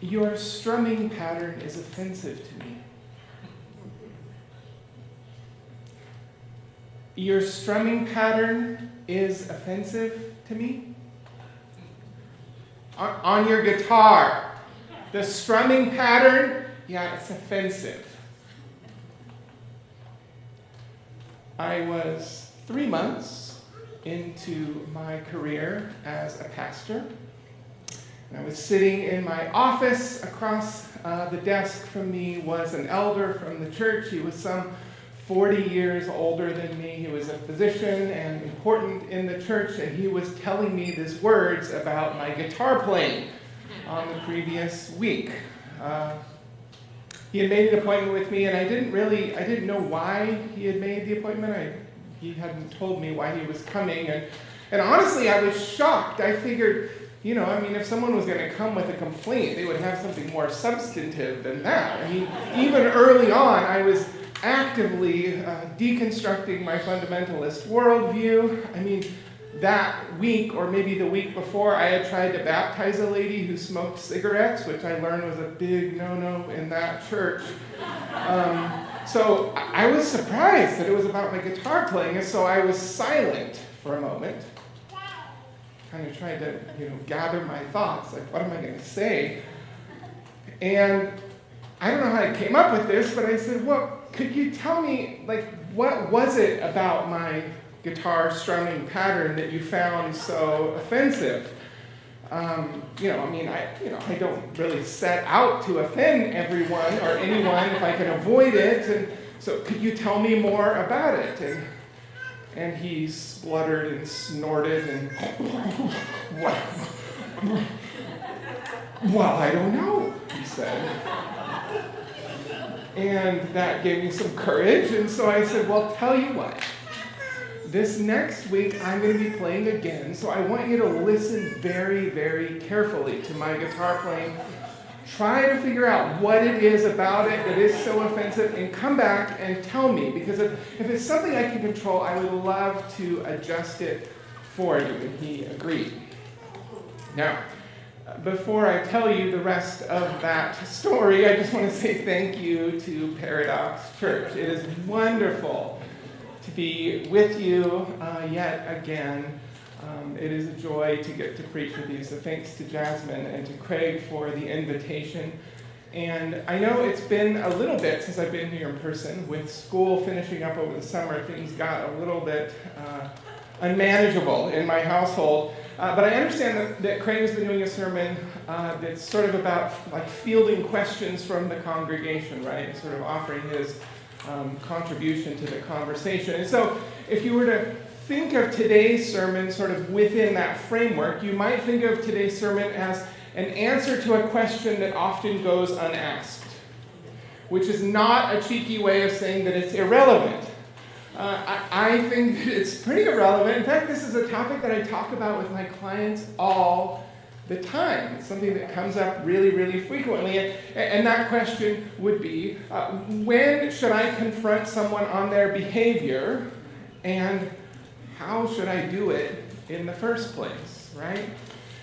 Your strumming pattern is offensive to me. Your strumming pattern is offensive to me. On your guitar, the strumming pattern, yeah, it's offensive. I was 3 months into my career as a pastor. And I was sitting in my office. Across the desk from me was an elder from the church. He was some 40 years older than me. He was a physician and important in the church, and he was telling me these words about my guitar playing on the previous week. He had made an appointment with me, and I didn't know why he had made the appointment. He hadn't told me why he was coming, and honestly, I was shocked. I figured, if someone was going to come with a complaint, they would have something more substantive than that. Even early on, I was actively deconstructing my fundamentalist worldview. That week, or maybe the week before, I had tried to baptize a lady who smoked cigarettes, which I learned was a big no-no in that church. So I was surprised that it was about my guitar playing, and so I was silent for a moment. Kind of tried to, gather my thoughts, like, what am I going to say? And I don't know how I came up with this, but I said, well, could you tell me, what was it about my guitar strumming pattern that you found so offensive? I don't really set out to offend everyone or anyone if I can avoid it. And so could you tell me more about it? And he spluttered and snorted and, well, I don't know, he said. And that gave me some courage, and so I said, well, tell you what. This next week, I'm going to be playing again, so I want you to listen very, very carefully to my guitar playing. Try to figure out what it is about it that is so offensive, and come back and tell me, because if it's something I can control, I would love to adjust it for you. And he agreed. Now, before I tell you the rest of that story, I just want to say thank you to Paradox Church. It is wonderful to be with you yet again. It is a joy to get to preach with you. So thanks to Jasmine and to Craig for the invitation. And I know it's been a little bit since I've been here in person. With school finishing up over the summer, things got a little bit unmanageable in my household. But I understand that Craig has been doing a sermon that's sort of about fielding questions from the congregation, right? Sort of offering his contribution to the conversation. And so if you were to think of today's sermon sort of within that framework, you might think of today's sermon as an answer to a question that often goes unasked, which is not a cheeky way of saying that it's irrelevant. I think that it's pretty irrelevant. In fact, this is a topic that I talk about with my clients all the time. It's something that comes up really, really frequently. And that question would be, when should I confront someone on their behavior, and how should I do it in the first place, right?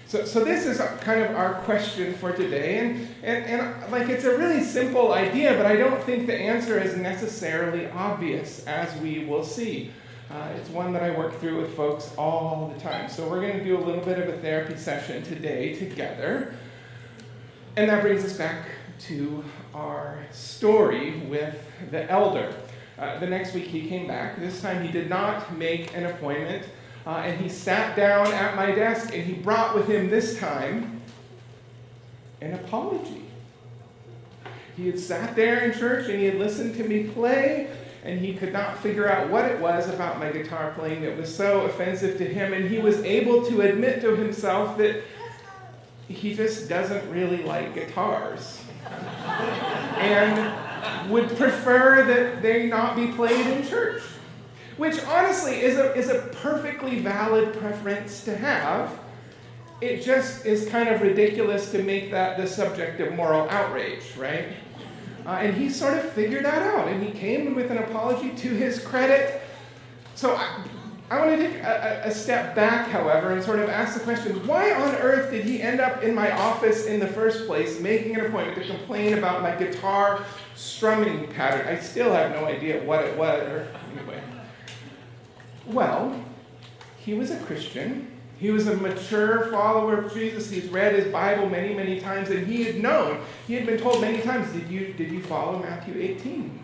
So this is kind of our question for today, and it's a really simple idea, but I don't think the answer is necessarily obvious, as we will see. It's one that I work through with folks all the time. So we're going to do a little bit of a therapy session today together, and that brings us back to our story with the elder. The next week he came back. This time he did not make an appointment. And he sat down at my desk, and he brought with him this time an apology. He had sat there in church, and he had listened to me play, and he could not figure out what it was about my guitar playing that was so offensive to him, and he was able to admit to himself that he just doesn't really like guitars and would prefer that they not be played in church. Which honestly is a perfectly valid preference to have. It just is kind of ridiculous to make that the subject of moral outrage, right? And he sort of figured that out, and he came with an apology. To his credit, So I want to take a step back, however, and sort of ask the question, why on earth did he end up in my office in the first place, making an appointment to complain about my guitar strumming pattern? I still have no idea what it was, or anyway. Well, he was a Christian. He was a mature follower of Jesus. He's read his Bible many, many times, and he had been told many times, did you follow Matthew 18?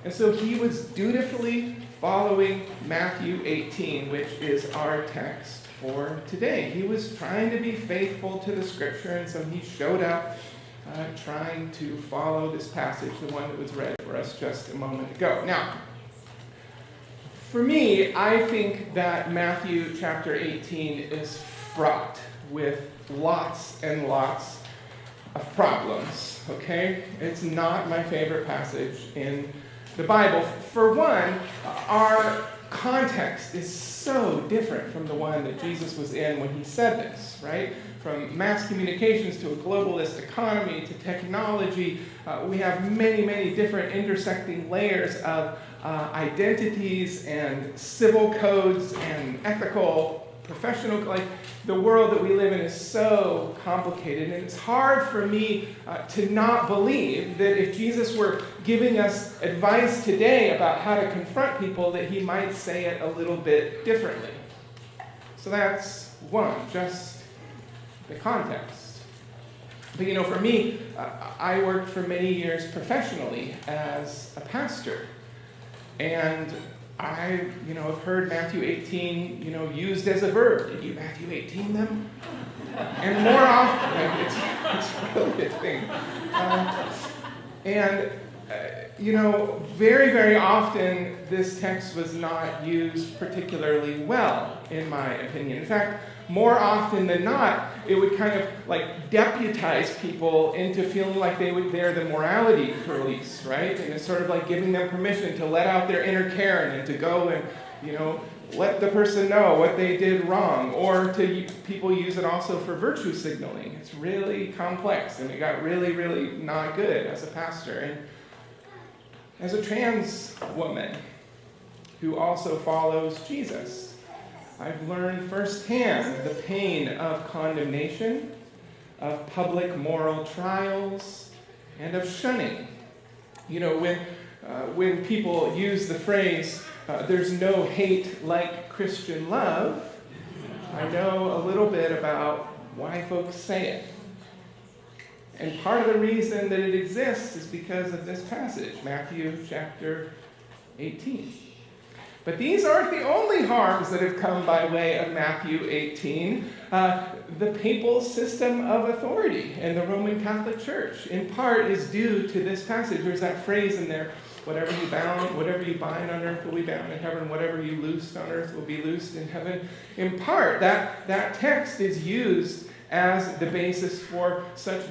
And so he was dutifully following Matthew 18, which is our text for today. He was trying to be faithful to the scripture, and so he showed up trying to follow this passage, the one that was read for us just a moment ago. Now, for me, I think that Matthew chapter 18 is fraught with lots and lots of problems, okay? It's not my favorite passage in the Bible. For one, our context is so different from the one that Jesus was in when he said this, right? From mass communications to a globalist economy to technology, we have many, many different intersecting layers of identities and civil codes and ethical, professional, like the world that we live in is so complicated, and it's hard for me to not believe that if Jesus were giving us advice today about how to confront people, that he might say it a little bit differently. So that's one, just the context. But for me, I worked for many years professionally as a pastor. And I, have heard Matthew 18, used as a verb. Did you Matthew 18 them? And more often, it's really a thing. Very, very often, this text was not used particularly well, in my opinion. In fact, more often than not, it would kind of deputize people into feeling like they're the morality police, right? And it's sort of like giving them permission to let out their inner Karen and to go and, let the person know what they did wrong. Or people use it also for virtue signaling. It's really complex, and it got really, really not good as a pastor. And as a trans woman who also follows Jesus, I've learned firsthand the pain of condemnation, of public moral trials, and of shunning. When people use the phrase, there's no hate like Christian love, I know a little bit about why folks say it. And part of the reason that it exists is because of this passage, Matthew chapter 18. But these aren't the only harms that have come by way of Matthew 18. The papal system of authority in the Roman Catholic Church, in part, is due to this passage. There's that phrase in there, whatever you bind on earth will be bound in heaven, whatever you loose on earth will be loosed in heaven. In part, that text is used as the basis for such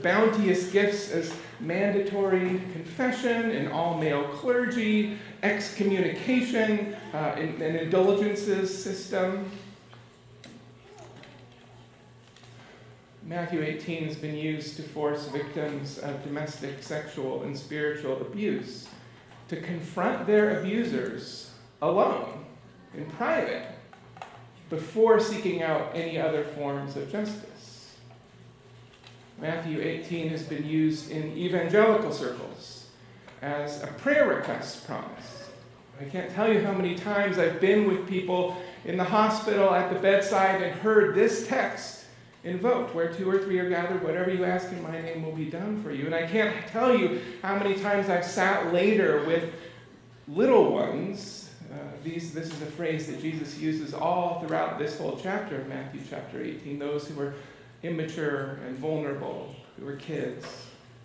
bounteous gifts as mandatory confession, an all-male clergy, excommunication, an indulgences system. Matthew 18 has been used to force victims of domestic, sexual, and spiritual abuse to confront their abusers alone, in private, before seeking out any other forms of justice. Matthew 18 has been used in evangelical circles as a prayer request promise. I can't tell you how many times I've been with people in the hospital at the bedside and heard this text invoked, where 2 or 3 are gathered, whatever you ask in my name will be done for you. And I can't tell you how many times I've sat later with little ones. This is a phrase that Jesus uses all throughout this whole chapter of Matthew chapter 18, those who were immature and vulnerable, who were kids.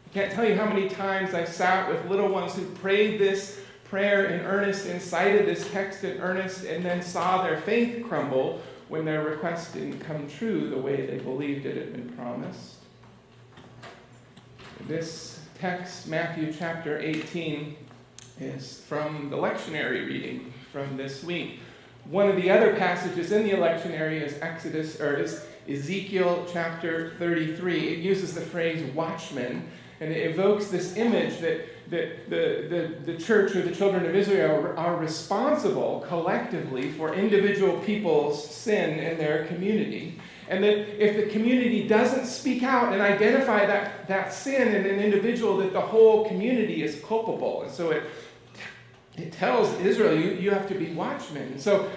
I can't tell you how many times I've sat with little ones who prayed this prayer in earnest and cited this text in earnest and then saw their faith crumble when their request didn't come true the way they believed it had been promised. This text, Matthew chapter 18, is from the lectionary reading from this week. One of the other passages in the lectionary is Ezekiel chapter 33. It uses the phrase watchman, And it evokes this image that the church or the children of Israel are responsible collectively for individual people's sin in their community. And that if the community doesn't speak out and identify that sin in an individual, that the whole community is culpable. And so it tells Israel, you have to be watchmen. And so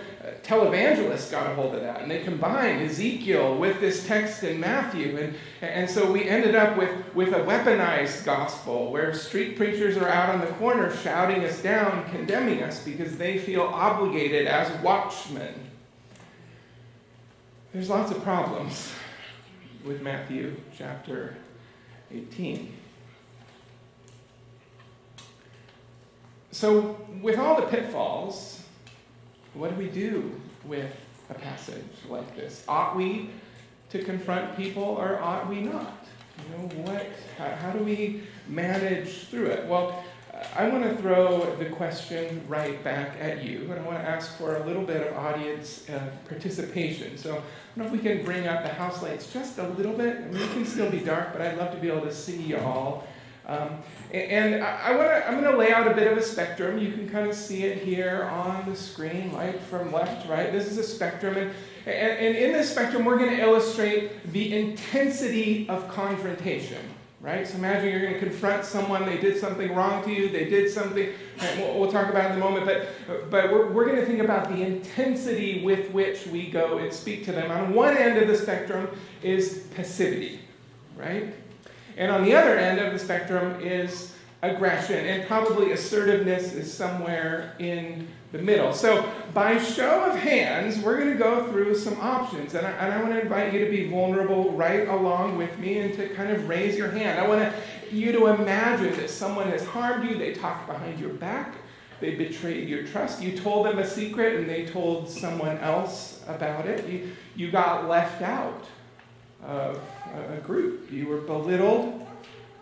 televangelists got a hold of that, and they combined Ezekiel with this text in Matthew. And so we ended up with a weaponized gospel where street preachers are out on the corner shouting us down, condemning us because they feel obligated as watchmen. There's lots of problems with Matthew chapter 18. So with all the pitfalls, what do we do with a passage like this? Ought we to confront people or ought we not? How do we manage through it? Well, I want to throw the question right back at you, and I want to ask for a little bit of audience participation. So I don't know if we can bring up the house lights just a little bit. I mean, it can still be dark, but I'd love to be able to see you all. And I'm going to lay out a bit of a spectrum. You can kind of see it here on the screen, right, from left to right. This is a spectrum. And in this spectrum, we're going to illustrate the intensity of confrontation. Right? So imagine you're going to confront someone, they did something wrong to you, they did something, right, we'll talk about it in a moment, but we're going to think about the intensity with which we go and speak to them. On one end of the spectrum is passivity, right? And on the other end of the spectrum is aggression, and probably assertiveness is somewhere in the middle. So by show of hands, we're going to go through some options, and I want to invite you to be vulnerable right along with me and to kind of raise your hand. I want you to imagine that someone has harmed you, they talked behind your back, they betrayed your trust, you told them a secret and they told someone else about it, you got left out of a group, you were belittled,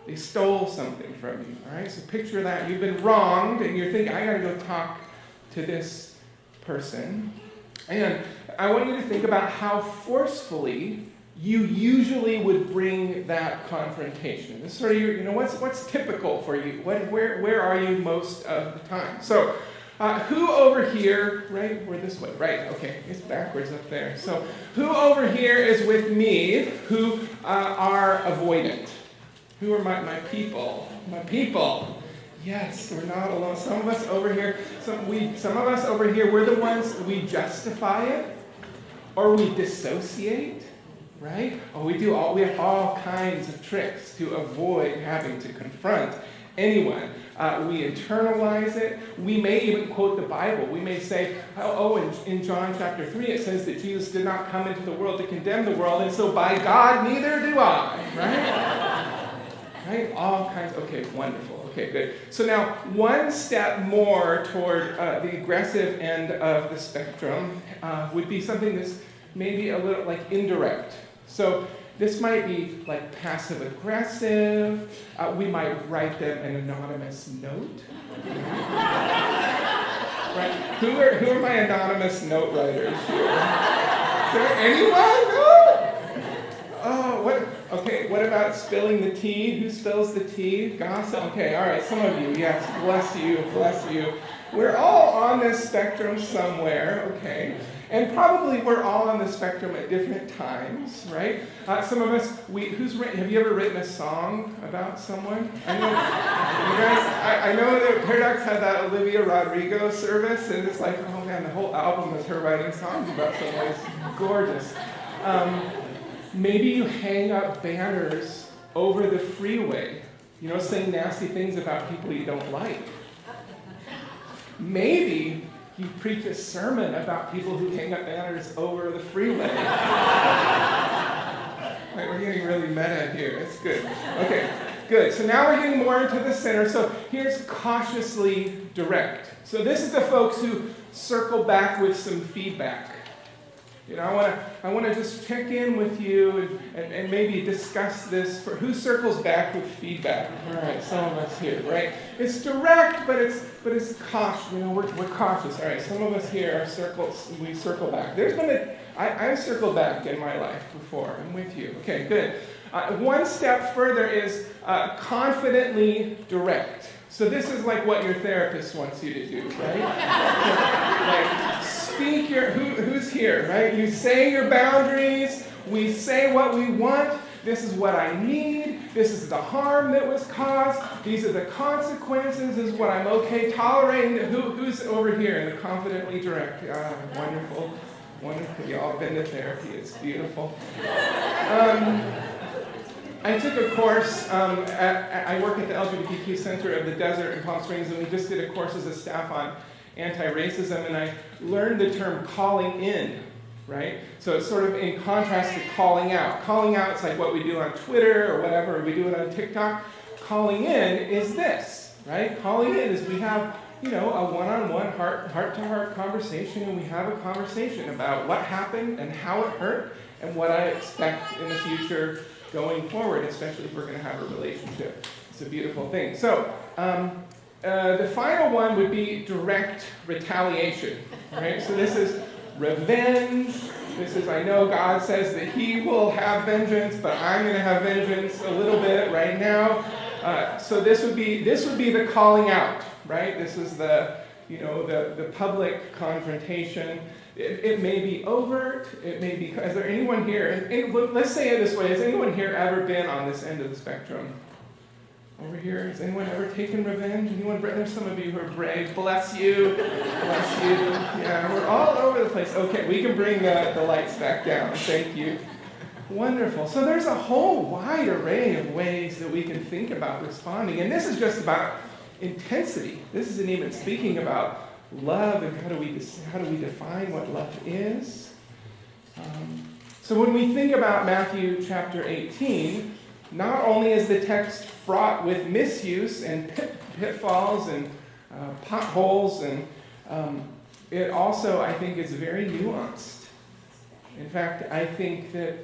they stole something from you, all right? So picture that, you've been wronged and you're thinking, I got to go talk to this person. And I want you to think about how forcefully you usually would bring that confrontation. This sort of what's typical for you? Where are you most of the time? So who over here, right? We're this way, right? Okay, it's backwards up there. So who over here is with me who are avoidant? Who are my people? My people. Yes, we're not alone. Some of us over here, we're the ones, we justify it, or we dissociate, right? We have all kinds of tricks to avoid having to confront anyone. We internalize it. We may even quote the Bible. We may say, in John chapter 3, it says that Jesus did not come into the world to condemn the world, and so by God, neither do I, right? Right? All kinds. Okay, wonderful. Okay, good. So now, one step more toward the aggressive end of the spectrum would be something that's maybe a little like indirect. So this might be like passive-aggressive. We might write them an anonymous note. Right? Who are my anonymous note writers here? Is there anyone? No? Oh, what? Okay, what about spilling the tea? Who spills the tea? Gossip? Okay, all right, some of you, yes, bless you. We're all on this spectrum somewhere, okay? And probably we're all on the spectrum at different times, right? Some of us, have you ever written a song about someone? I know, you guys, I know that Paradox had that Olivia Rodrigo service, and it's like, oh man, the whole album is her writing songs about someone. It's gorgeous. Maybe you hang up banners over the freeway, saying nasty things about people you don't like. Maybe you preach a sermon about people who hang up banners over the freeway. Right, we're getting really meta here. It's good. Okay, good. So now we're getting more into the center. So here's cautiously direct. So this is the folks who circle back with some feedback. I want to just check in with you and maybe discuss this for who circles back with feedback. All right, some of us here, right? It's direct, but it's cautious. We're cautious. All right, some of us here we circle back. I've circled back in my life before. I'm with you. Okay, good. One step further is confidently direct. So this is like what your therapist wants you to do, right? Like, speak who's here, right? You say your boundaries, we say what we want, this is what I need, this is the harm that was caused, these are the consequences, this is what I'm okay tolerating. Who's over here in the confidently direct? Wonderful, wonderful. You all been to therapy, it's beautiful. I took a course, I work at the LGBTQ Center of the Desert in Palm Springs, and we just did a course as a staff on anti-racism, and I learned the term calling in, right? So it's sort of in contrast to calling out. Calling out is like what we do on Twitter or whatever, or we do it on TikTok. Calling in is this, right? Calling in is we have, a one-on-one, heart-to-heart conversation, and we have a conversation about what happened and how it hurt and what I expect in the future going forward, especially if we're going to have a relationship. It's a beautiful thing. So the final one would be direct retaliation, right? So this is revenge. This is, I know God says that he will have vengeance, but I'm going to have vengeance a little bit right now. So this would be the calling out, right? This is the public confrontation. It may be overt. It may be. Is there anyone here? Let's say it this way: has anyone here ever been on this end of the spectrum? Over here, has anyone ever taken revenge? Anyone? There's some of you who are brave. Bless you. Bless you. Yeah, we're all over the place. Okay, we can bring the lights back down. Thank you. Wonderful. So there's a whole wide array of ways that we can think about responding, and this is just about intensity. This isn't even speaking about love and how do we define what love is. So when we think about Matthew chapter 18, not only is the text fraught with misuse and pitfalls and potholes, and it also, I think, is very nuanced. In fact, I think that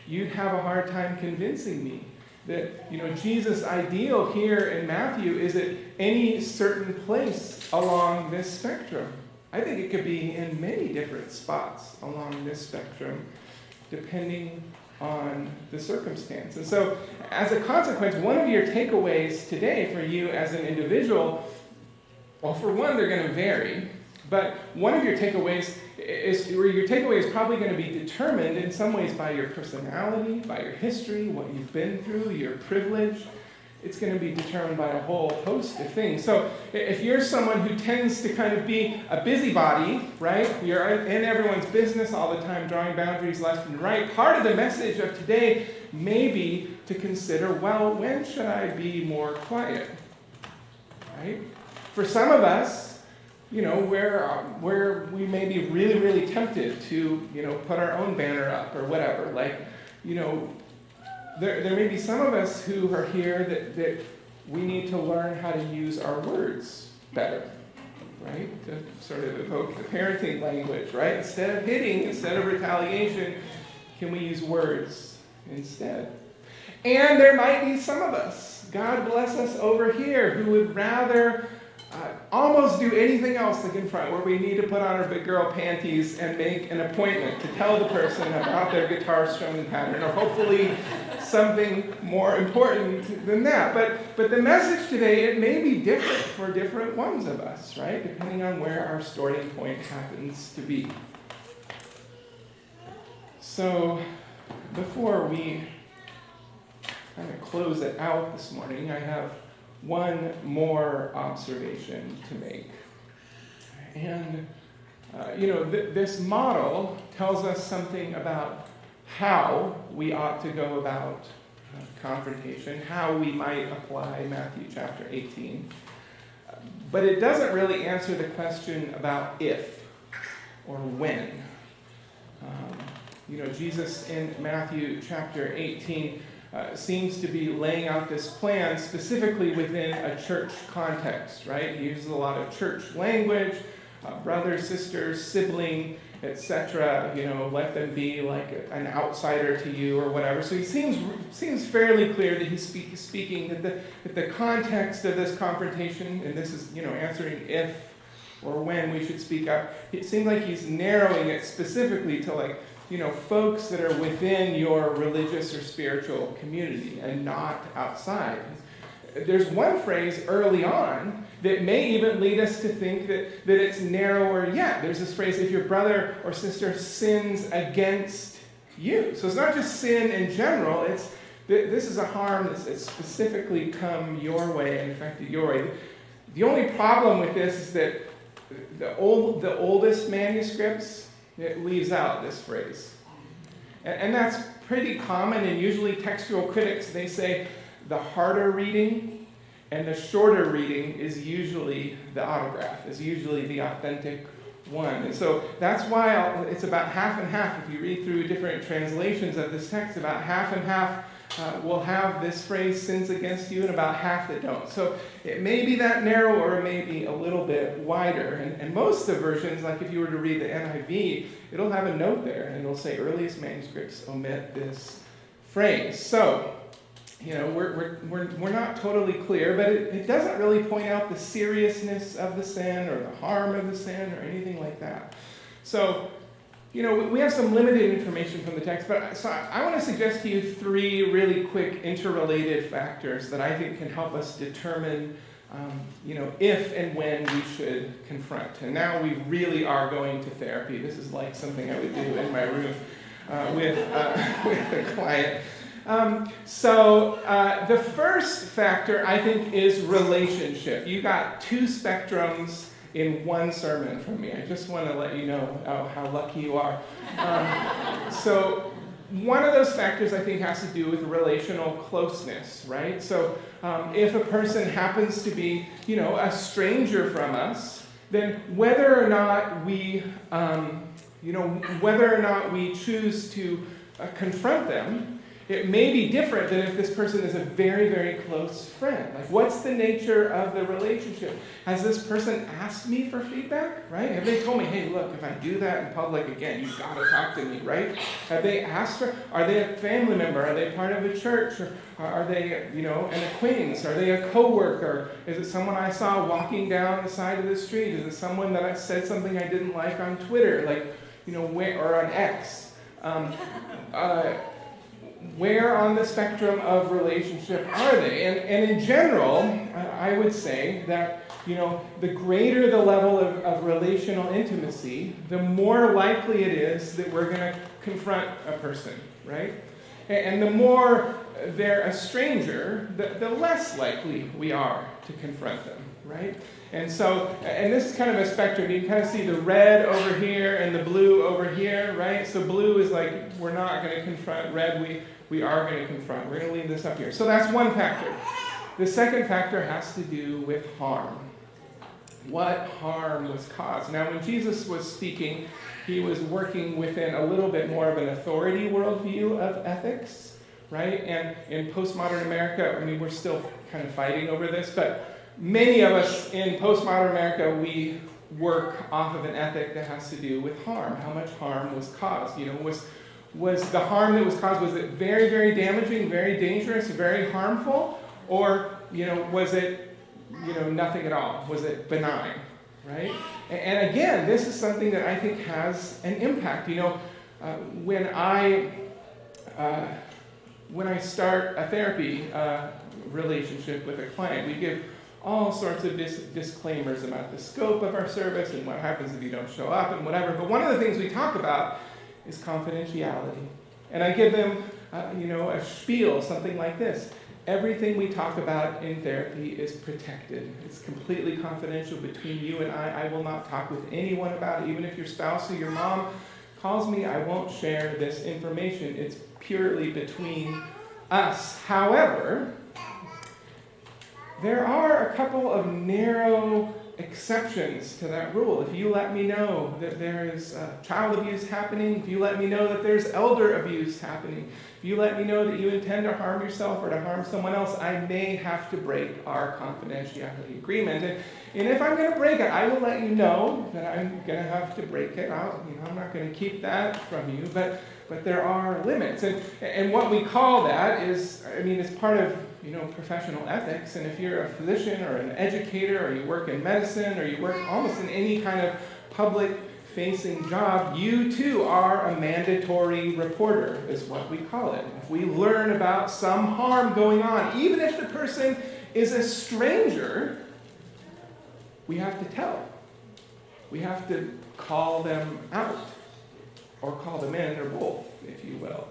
you'd have a hard time convincing me that, Jesus' ideal here in Matthew is at any certain place along this spectrum. I think it could be in many different spots along this spectrum, depending on the circumstance. And so, as a consequence, one of your takeaways today for you as an individual, well, for one, they're going to vary, but one of your takeaways is probably going to be determined in some ways by your personality, by your history, what you've been through, your privilege. It's going to be determined by a whole host of things. So if you're someone who tends to kind of be a busybody, right? You're in everyone's business all the time, drawing boundaries left and right. Part of the message of today may be to consider, well, when should I be more quiet? Right? For some of us, where we may be really, really tempted to, put our own banner up or whatever. Like, there may be some of us who are here that we need to learn how to use our words better, right? To sort of evoke the parenting language, right? Instead of hitting, instead of retaliation, can we use words instead? And there might be some of us, God bless us over here, who would rather almost do anything else to confront, where we need to put on our big girl panties and make an appointment to tell the person about their guitar strumming pattern, or hopefully something more important than that. But the message today, it may be different for different ones of us, right? Depending on where our starting point happens to be. So before we kind of close it out this morning, I have one more observation to make. And, this model tells us something about how we ought to go about confrontation, how we might apply Matthew chapter 18. But it doesn't really answer the question about if or when. Jesus in Matthew chapter 18 seems to be laying out this plan specifically within a church context, right? He uses a lot of church language, brother, sister, sibling, etc. Let them be like an outsider to you or whatever. So he seems fairly clear that he's speaking that the context of this confrontation, and this is answering if or when we should speak up. It seems like he's narrowing it specifically to folks that are within your religious or spiritual community and not outside. There's one phrase early on that may even lead us to think that it's narrower yet. There's this phrase, if your brother or sister sins against you. So it's not just sin in general, this is a harm that's specifically come your way and affected your way. The only problem with this is that the oldest manuscripts, it leaves out this phrase. And that's pretty common, and usually textual critics, they say the harder reading and the shorter reading is usually the autograph, is usually the authentic one. And so that's why it's about half and half. If you read through different translations of this text, about half and half will have this phrase, sins against you, and about half that don't. So it may be that narrow or it may be a little bit wider. And most of the versions, like if you were to read the NIV, it'll have a note there and it'll say earliest manuscripts omit this phrase. So, we're not totally clear, but it doesn't really point out the seriousness of the sin or the harm of the sin or anything like that. So, we have some limited information from the text, but so I want to suggest to you 3 really quick interrelated factors that I think can help us determine, if and when we should confront. And now we really are going to therapy. This is like something I would do in my room with a client. So the first factor, I think, is relationship. You got 2 spectrums in one sermon from me. I just want to let you know how lucky you are. So one of those factors, I think, has to do with relational closeness, right? So if a person happens to be, a stranger from us, then whether or not we choose to confront them, it may be different than if this person is a very, very close friend. Like, what's the nature of the relationship? Has this person asked me for feedback, right? Have they told me, hey, look, if I do that in public again, you've got to talk to me, right? Have they asked for, are they a family member? Are they part of a church? Or are they, an acquaintance? Are they a coworker? Is it someone I saw walking down the side of the street? Is it someone that I said something I didn't like on Twitter, or on X? Where on the spectrum of relationship are they? And in general, I would say that, the greater the level of relational intimacy, the more likely it is that we're going to confront a person, right? And the more they're a stranger, the less likely we are to confront them, right? And so, and this is kind of a spectrum. You can kind of see the red over here and the blue over here, right? So blue is like, we're not going to confront. Red, we are going to confront. We're going to leave this up here. So that's one factor. The second factor has to do with harm. What harm was caused? Now, when Jesus was speaking, he was working within a little bit more of an authority worldview of ethics, right? And in postmodern America, we're still kind of fighting over this, but many of us in postmodern America, we work off of an ethic that has to do with harm. How much harm was caused? Was the harm that was caused, was it very, very damaging, very dangerous, very harmful? Or, was it, nothing at all? Was it benign, right? And again, this is something that I think has an impact. When I start a therapy relationship with a client, we give all sorts of disclaimers about the scope of our service and what happens if you don't show up and whatever. But one of the things we talk about is confidentiality. And I give them, a spiel, something like this. Everything we talk about in therapy is protected. It's completely confidential between you and I. I will not talk with anyone about it. Even if your spouse or your mom calls me, I won't share this information. It's purely between us. However, there are a couple of narrow exceptions to that rule. If you let me know that there is child abuse happening, if you let me know that there's elder abuse happening, if you let me know that you intend to harm yourself or to harm someone else, I may have to break our confidentiality agreement. And if I'm going to break it, I will let you know that I'm going to have to break it out. I'm not going to keep that from you, but there are limits. And what we call that is, it's part of professional ethics. And if you're a physician or an educator or you work in medicine or you work almost in any kind of public facing job, you too are a mandatory reporter, is what we call it. If we learn about some harm going on, even if the person is a stranger, we have to tell. We have to call them out, or call them in, or both, if you will.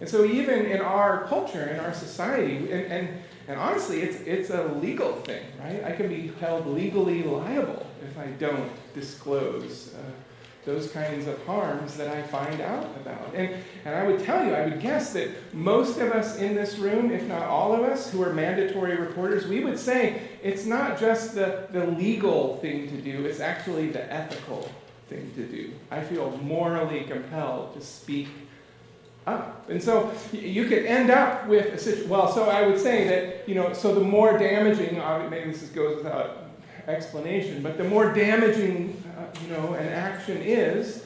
And so even in our culture, in our society, and honestly, it's a legal thing, right? I can be held legally liable if I don't disclose those kinds of harms that I find out about. And I would tell you, I would guess that most of us in this room, if not all of us, who are mandatory reporters, we would say it's not just the legal thing to do, it's actually the ethical thing to do. I feel morally compelled to speak up. And so you could end up with a situation, well, so I would say that, so the more damaging, maybe this goes without explanation, but the more damaging, an action is,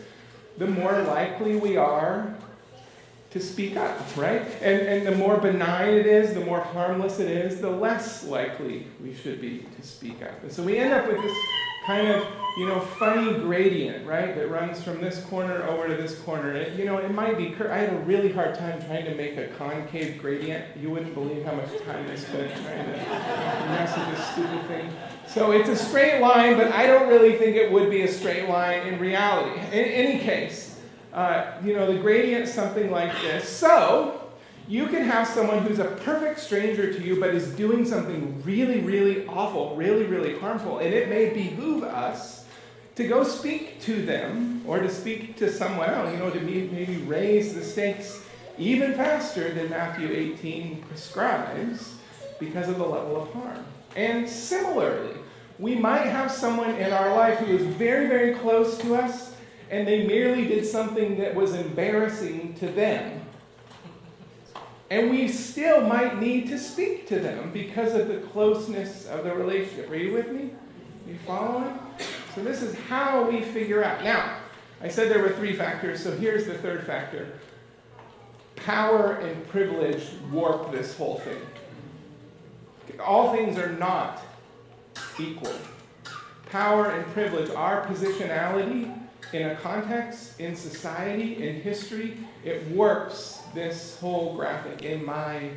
the more likely we are to speak up, right? And the more benign it is, the more harmless it is, the less likely we should be to speak up. And so we end up with this kind of, funny gradient, right, that runs from this corner over to this corner. It might be, I had a really hard time trying to make a concave gradient. You wouldn't believe how much time I spent trying to mess with this stupid thing. So it's a straight line, but I don't really think it would be a straight line in reality. In any case, the gradient is something like this. So you can have someone who's a perfect stranger to you, but is doing something really, really awful, really, really harmful, and it may behoove us to go speak to them, or to speak to someone else, to maybe raise the stakes even faster than Matthew 18 prescribes because of the level of harm. And similarly, we might have someone in our life who is very, very close to us, and they merely did something that was embarrassing to them. And we still might need to speak to them because of the closeness of the relationship. Are you with me? Are you following? So this is how we figure out. Now, I said there were 3 factors, so here's the 3rd factor. Power and privilege warp this whole thing. All things are not equal. Power and privilege, our positionality in a context, in society, in history, it warps this whole graphic, in my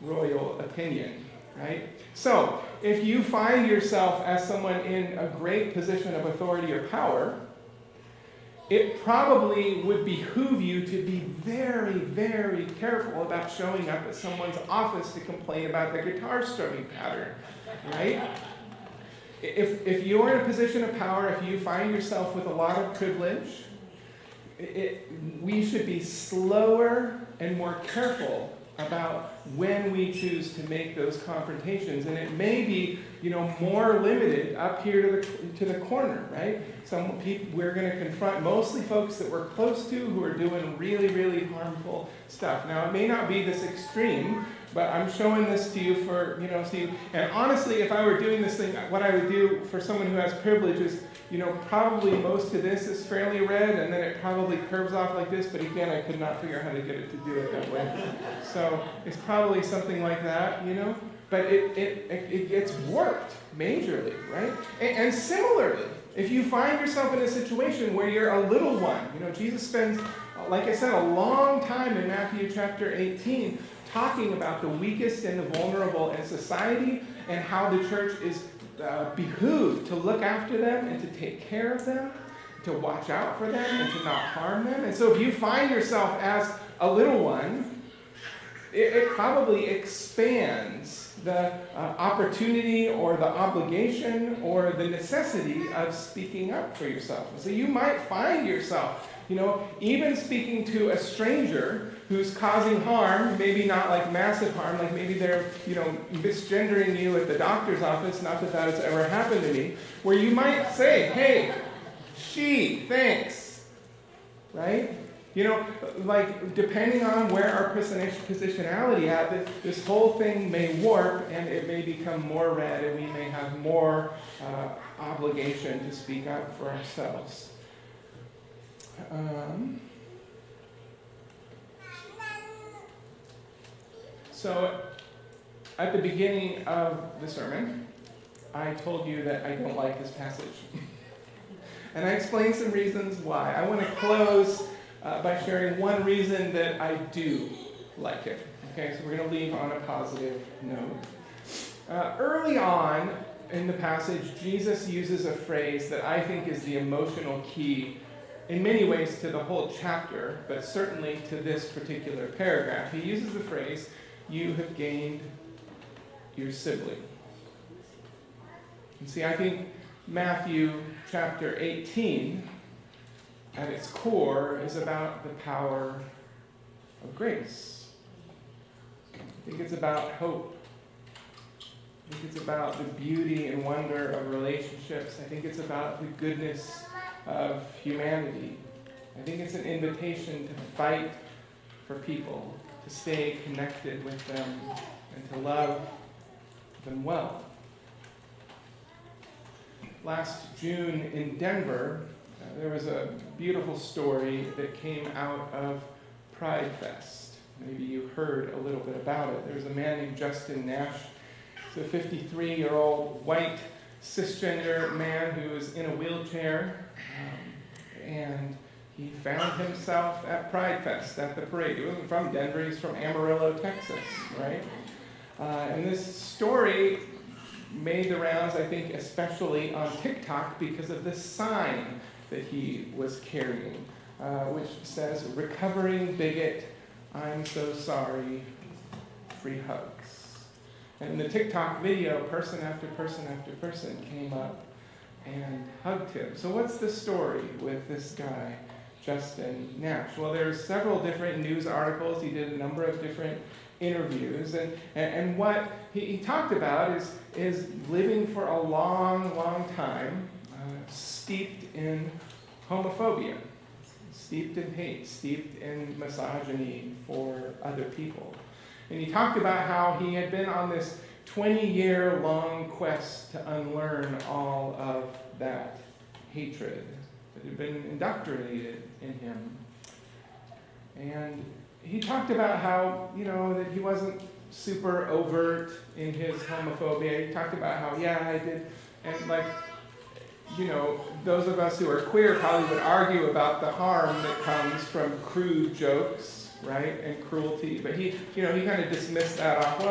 royal opinion, right? So, if you find yourself as someone in a great position of authority or power, it probably would behoove you to be very, very careful about showing up at someone's office to complain about the guitar strumming pattern, right? If you're in a position of power, if you find yourself with a lot of privilege, we should be slower and more careful about when we choose to make those confrontations. And it may be, more limited up here to the corner, right? Some people we're going to confront, mostly folks that we're close to who are doing really, really harmful stuff. Now, it may not be this extreme, but I'm showing this to you for, and honestly, if I were doing this thing, what I would do for someone who has privilege is, probably most of this is fairly red, and then it probably curves off like this, but again, I could not figure out how to get it to do it that way. So it's probably something like that, but it gets warped majorly, right? And similarly, if you find yourself in a situation where you're a little one, Jesus spends, like I said, a long time in Matthew chapter 18 talking about the weakest and the vulnerable in society and how the church is behooved to look after them and to take care of them, to watch out for them and to not harm them. And so if you find yourself as a little one, it probably expands the opportunity or the obligation or the necessity of speaking up for yourself. So you might find yourself, even speaking to a stranger who's causing harm, maybe not like massive harm, like maybe they're, misgendering you at the doctor's office, not that that has ever happened to me, where you might say, hey, she, thanks, right? Depending on where our positionality at, this whole thing may warp and it may become more red and we may have more obligation to speak up for ourselves. So, at the beginning of the sermon, I told you that I don't like this passage. And I explain some reasons why. I want to close by sharing one reason that I do like it. Okay, so we're going to leave on a positive note. Early on in the passage, Jesus uses a phrase that I think is the emotional key in many ways to the whole chapter, but certainly to this particular paragraph. He uses the phrase, "You have gained your sibling." And see, I think Matthew chapter 18, at its core, is about the power of grace. I think it's about hope. I think it's about the beauty and wonder of relationships. I think it's about the goodness of humanity. I think it's an invitation to fight for people, to stay connected with them, and to love them well. Last June in Denver, there was a beautiful story that came out of Pride Fest. Maybe you heard a little bit about it. There was a man named Justin Nash. He's a 53-year-old white cisgender man who was in a wheelchair, and he found himself at Pride Fest, at the parade. He wasn't from Denver, he's from Amarillo, Texas, right? And this story made the rounds, I think, especially on TikTok because of this sign that he was carrying, which says, "Recovering bigot, I'm so sorry, free hugs." And in the TikTok video, person after person after person came up and hugged him. So what's the story with this guy, Justin Nash? Well, there's several different news articles. He did a number of different interviews. And what he talked about is living for a long, long time steeped in homophobia, steeped in hate, steeped in misogyny for other people. And he talked about how he had been on this 20-year-long quest to unlearn all of that hatred that had been indoctrinated in him. And he talked about how, that he wasn't super overt in his homophobia. He talked about how, I did. And those of us who are queer probably would argue about the harm that comes from crude jokes, right, and cruelty. But he kind of dismissed that off. Well,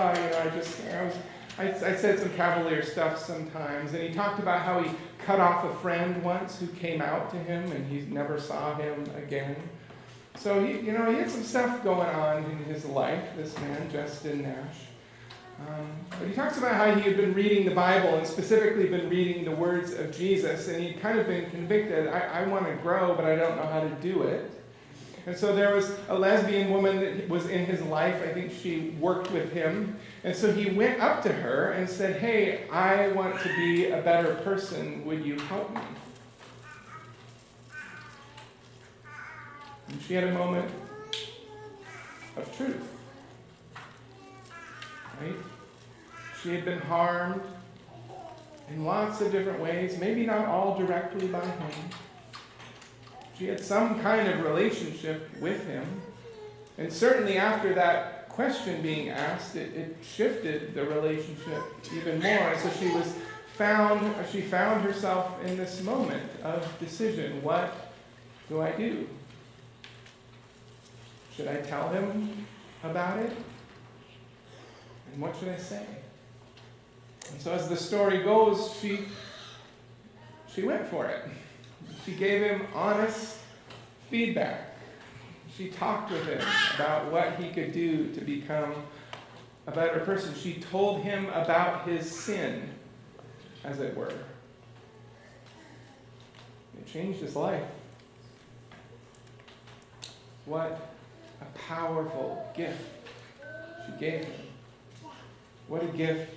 I said some cavalier stuff sometimes. And he talked about how he cut off a friend once who came out to him, and he never saw him again. So he had some stuff going on in his life, this man, Justin Nash. But he talks about how he had been reading the Bible and specifically been reading the words of Jesus, and he'd kind of been convicted, I want to grow, but I don't know how to do it. And so there was a lesbian woman that was in his life. I think she worked with him. And so he went up to her and said, "Hey, I want to be a better person. Would you help me?" And she had a moment of truth, right? She had been harmed in lots of different ways, maybe not all directly by him. She had some kind of relationship with him. And certainly after that question being asked, it shifted the relationship even more. So she found herself in this moment of decision. What do I do? Should I tell him about it? And what should I say? And so as the story goes, she went for it. She gave him honest feedback. She talked with him about what he could do to become a better person. She told him about his sin, as it were. It changed his life. What a powerful gift she gave him. What a gift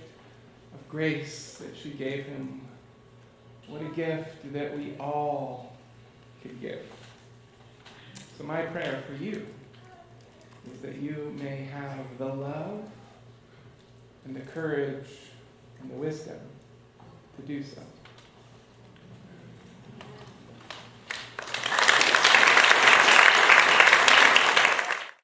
of grace that she gave him. What a gift that we all could give. So my prayer for you is that you may have the love and the courage and the wisdom to do so.